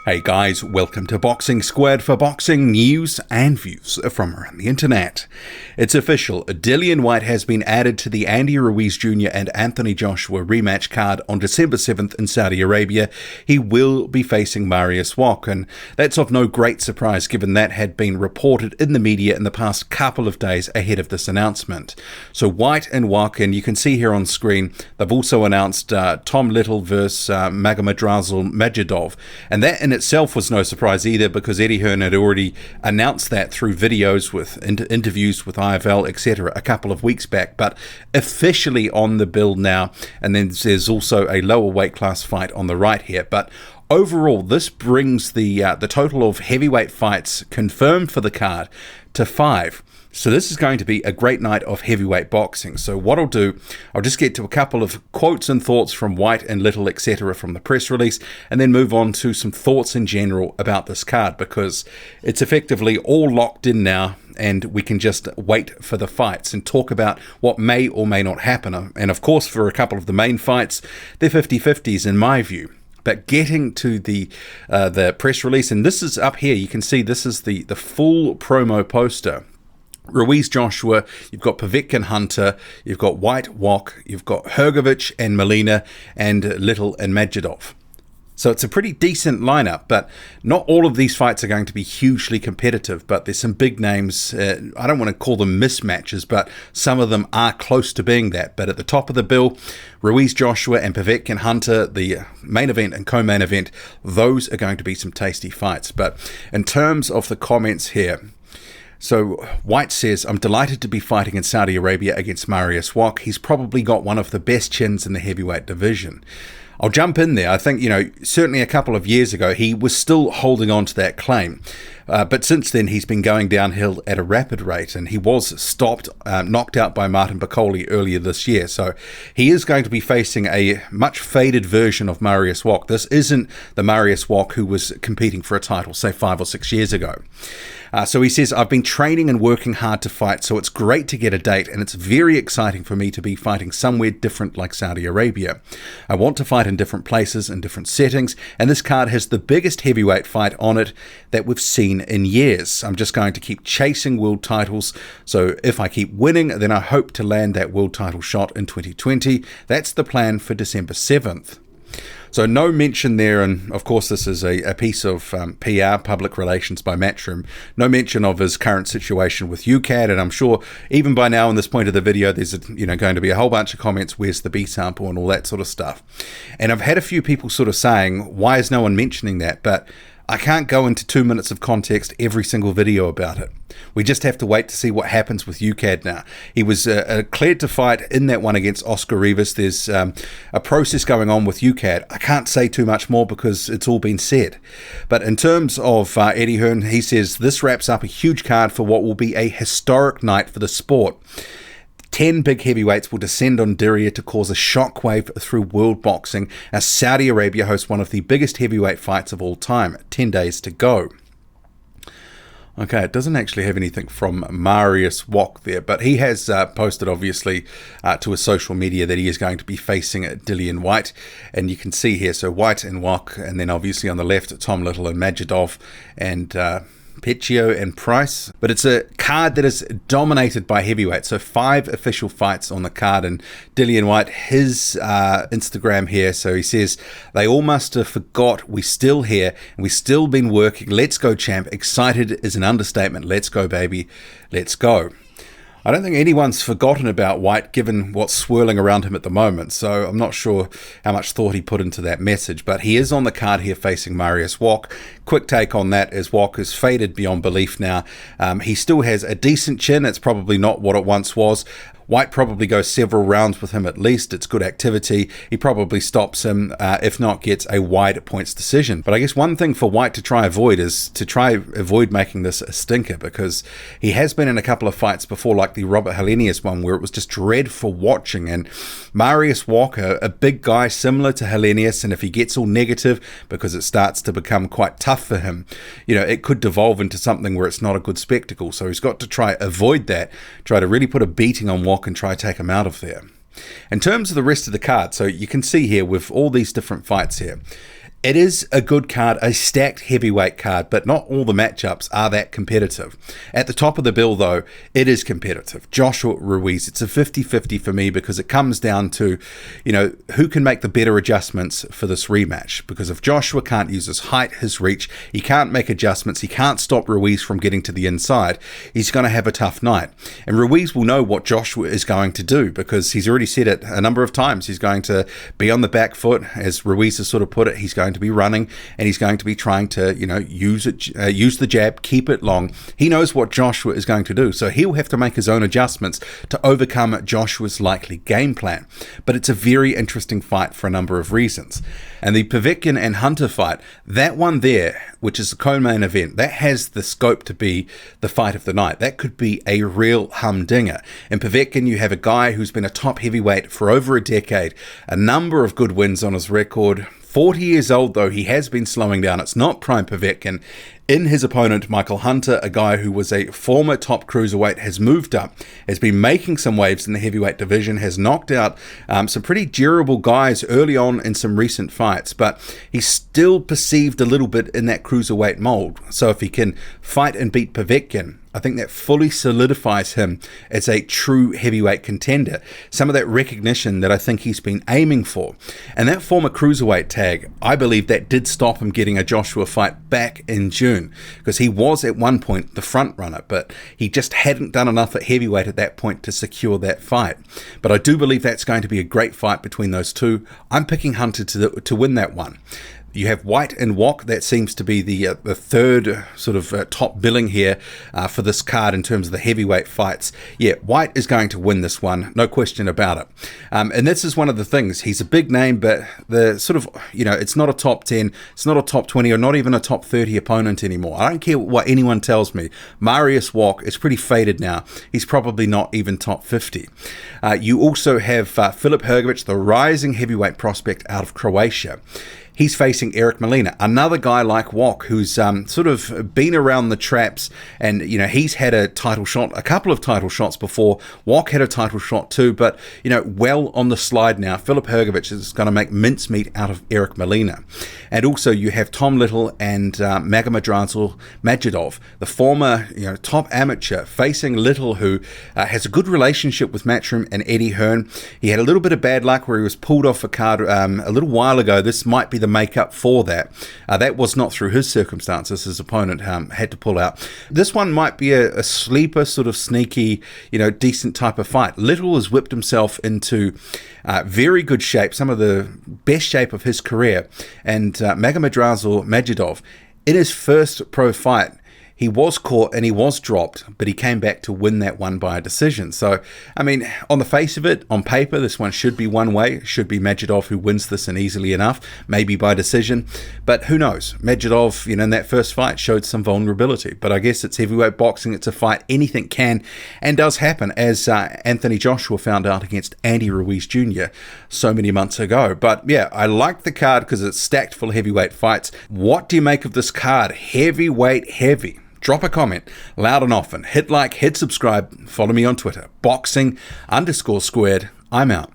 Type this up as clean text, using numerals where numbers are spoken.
Hey guys, welcome to Boxing Squared for boxing news and views from around the internet. It's official, Dillian Whyte has been added to the Andy Ruiz Jr. and Anthony Joshua rematch card on December 7th in Saudi Arabia. He will be facing Mariusz Wach, and that's of no great surprise given that had been reported in the media in the past couple of days ahead of this announcement. So Whyte and Wach, and you can see here on screen, they've also announced Tom Little versus Magomedrazel Majidov, and that in itself was no surprise either because Eddie Hearn had already announced that through videos with interviews with IFL, etc. a couple of weeks back, but officially on the bill now. And then there's also a lower weight class fight on the right here. But overall, this brings the total of heavyweight fights confirmed for the card to 5. So this is going to be a great night of heavyweight boxing. So what I'll do, I'll just get to a couple of quotes and thoughts from Whyte and Little, etc. from the press release, and then move on to some thoughts in general about this card, because it's effectively all locked in now, and we can just wait for the fights and talk about what may or may not happen. And of course, for a couple of the main fights, they're 50-50s in my view. But getting to the press release, and this is up here, you can see this is the full promo poster. Ruiz Joshua, you've got Povetkin Hunter, you've got Whyte Wach, you've got Hrgović and Molina, and Little and Majidov. So it's a pretty decent lineup, but not all of these fights are going to be hugely competitive, but there's some big names. I don't want to call them mismatches, but some of them are close to being that. But at the top of the bill, Ruiz Joshua and Povetkin Hunter, the main event and co-main event, those are going to be some tasty fights. But in terms of the comments here, so Whyte says, I'm delighted to be fighting in Saudi Arabia against Mariusz Wach. He's probably got one of the best chins in the heavyweight division. I'll jump in there. I think, certainly a couple of years ago, he was still holding on to that claim. But since then, he's been going downhill at a rapid rate, and he was knocked out by Martin Bakole earlier this year. So he is going to be facing a much faded version of Mariusz Wach. This isn't the Mariusz Wach who was competing for a title, say 5 or 6 years ago. So he says, I've been training and working hard to fight, so it's great to get a date, and it's very exciting for me to be fighting somewhere different like Saudi Arabia. I want to fight in different places and different settings, and this card has the biggest heavyweight fight on it that we've seen in years. I'm just going to keep chasing world titles, so if I keep winning, then I hope to land that world title shot in 2020. That's the plan for December 7th. So no mention there, and of course this is a piece of PR, public relations by Matchroom, no mention of his current situation with UCAD, and I'm sure even by now in this point of the video there's going to be a whole bunch of comments, where's the B sample and all that sort of stuff. And I've had a few people sort of saying, why is no one mentioning that? But I can't go into 2 minutes of context every single video about it. We just have to wait to see what happens with UCAD now. He was cleared to fight in that one against Oscar Rivas. There's a process going on with UCAD. I can't say too much more because it's all been said. But in terms of Eddie Hearn, he says this wraps up a huge card for what will be a historic night for the sport. 10 big heavyweights will descend on Diriyah to cause a shockwave through world boxing as Saudi Arabia hosts one of the biggest heavyweight fights of all time. 10 days to go. Okay, it doesn't actually have anything from Mariusz Wach there, but he has posted, obviously, to his social media that he is going to be facing Dillian Whyte. And you can see here, so Whyte and Wach, and then obviously on the left, Tom Little and Majidov, and Peccio and Price. But it's a card that is dominated by heavyweight. So 5 official fights on the card. And Dillian Whyte, his Instagram here, so he says, they all must have forgot we still here and we still been working. Let's go, champ. Excited is an understatement. Let's go, baby. Let's go. I don't think anyone's forgotten about Whyte given what's swirling around him at the moment, so I'm not sure how much thought he put into that message, but he is on the card here facing Mariusz Wach. Quick take on that is Wach is faded beyond belief now. He still has a decent chin. It's probably not what it once was. Whyte probably goes several rounds with him at least. It's good activity. He probably stops him, if not gets a wide points decision. But I guess one thing for Whyte to try avoid is to try avoid making this a stinker, because he has been in a couple of fights before, like the Robert Helenius one, where it was just dreadful watching. And Mariusz Wach, a big guy similar to Helenius, and if he gets all negative because it starts to become quite tough for him, it could devolve into something where it's not a good spectacle. So he's got to try avoid that, try to really put a beating on Wach and try to take him out of there. In terms of the rest of the card, so you can see here with all these different fights here, it is a good card, a stacked heavyweight card, but not all the matchups are that competitive. At the top of the bill, though, it is competitive. Joshua Ruiz, it's a 50-50 for me because it comes down to, who can make the better adjustments for this rematch. Because if Joshua can't use his height, his reach, he can't make adjustments, he can't stop Ruiz from getting to the inside, he's going to have a tough night. And Ruiz will know what Joshua is going to do because he's already said it a number of times. He's going to be on the back foot, as Ruiz has sort of put it. He's going to be running and he's going to be trying to use the jab, keep it long. He knows what Joshua is going to do, so he'll have to make his own adjustments to overcome Joshua's likely game plan. But it's a very interesting fight for a number of reasons. And the Povetkin and Hunter fight, that one there, which is the co-main event, that has the scope to be the fight of the night. That could be a real humdinger. In Povetkin, you have a guy who's been a top heavyweight for over a decade, a number of good wins on his record. 40 years old, though, he has been slowing down. It's not prime Povetkin. In his opponent, Michael Hunter, a guy who was a former top cruiserweight, has moved up, has been making some waves in the heavyweight division, has knocked out some pretty durable guys early on in some recent fights, but he's still perceived a little bit in that cruiserweight mold. So if he can fight and beat Povetkin, I think that fully solidifies him as a true heavyweight contender. Some of that recognition that I think he's been aiming for. And that former cruiserweight tag, I believe that did stop him getting a Joshua fight back in June, because he was at one point the front runner, but he just hadn't done enough at heavyweight at that point to secure that fight. But I do believe that's going to be a great fight between those two. I'm picking Hunter to win that one. You have Whyte and Wach. That seems to be the third sort of top billing here for this card in terms of the heavyweight fights. Yeah, Whyte is going to win this one, no question about it. And this is one of the things. He's a big name, but the sort of, it's not a top 10, it's not a top 20, or not even a top 30 opponent anymore. I don't care what anyone tells me. Mariusz Wach is pretty faded now. He's probably not even top 50. You also have Filip Hrgović, the rising heavyweight prospect out of Croatia. He's facing Eric Molina, another guy like Wach, who's sort of been around the traps, and he's had a title shot, a couple of title shots before. Wach had a title shot too, but well on the slide now. Filip Hrgović is going to make mincemeat out of Eric Molina. And also you have Tom Little and Magomedov Majidov, the former top amateur, facing Little, who has a good relationship with Matchroom and Eddie Hearn. He had a little bit of bad luck where he was pulled off a card a little while ago. This might be the make-up for that. That was not through his circumstances. His opponent had to pull out. This one might be a sleeper, sort of sneaky, decent type of fight. Little has whipped himself into very good shape, some of the best shape of his career. And Magomedov Majidov, in his first pro fight, he was caught and he was dropped, but he came back to win that one by a decision. So, I mean, on the face of it, on paper, this one should be one way. It should be Majidov who wins this, and easily enough, maybe by decision. But who knows? Majidov, in that first fight showed some vulnerability. But I guess it's heavyweight boxing. It's a fight. Anything can and does happen, as Anthony Joshua found out against Andy Ruiz Jr. so many months ago. But yeah, I like the card because it's stacked full of heavyweight fights. What do you make of this card? Heavyweight heavy. Drop a comment loud and often. Hit like, hit subscribe. Follow me on Twitter. Boxing_squared. I'm out.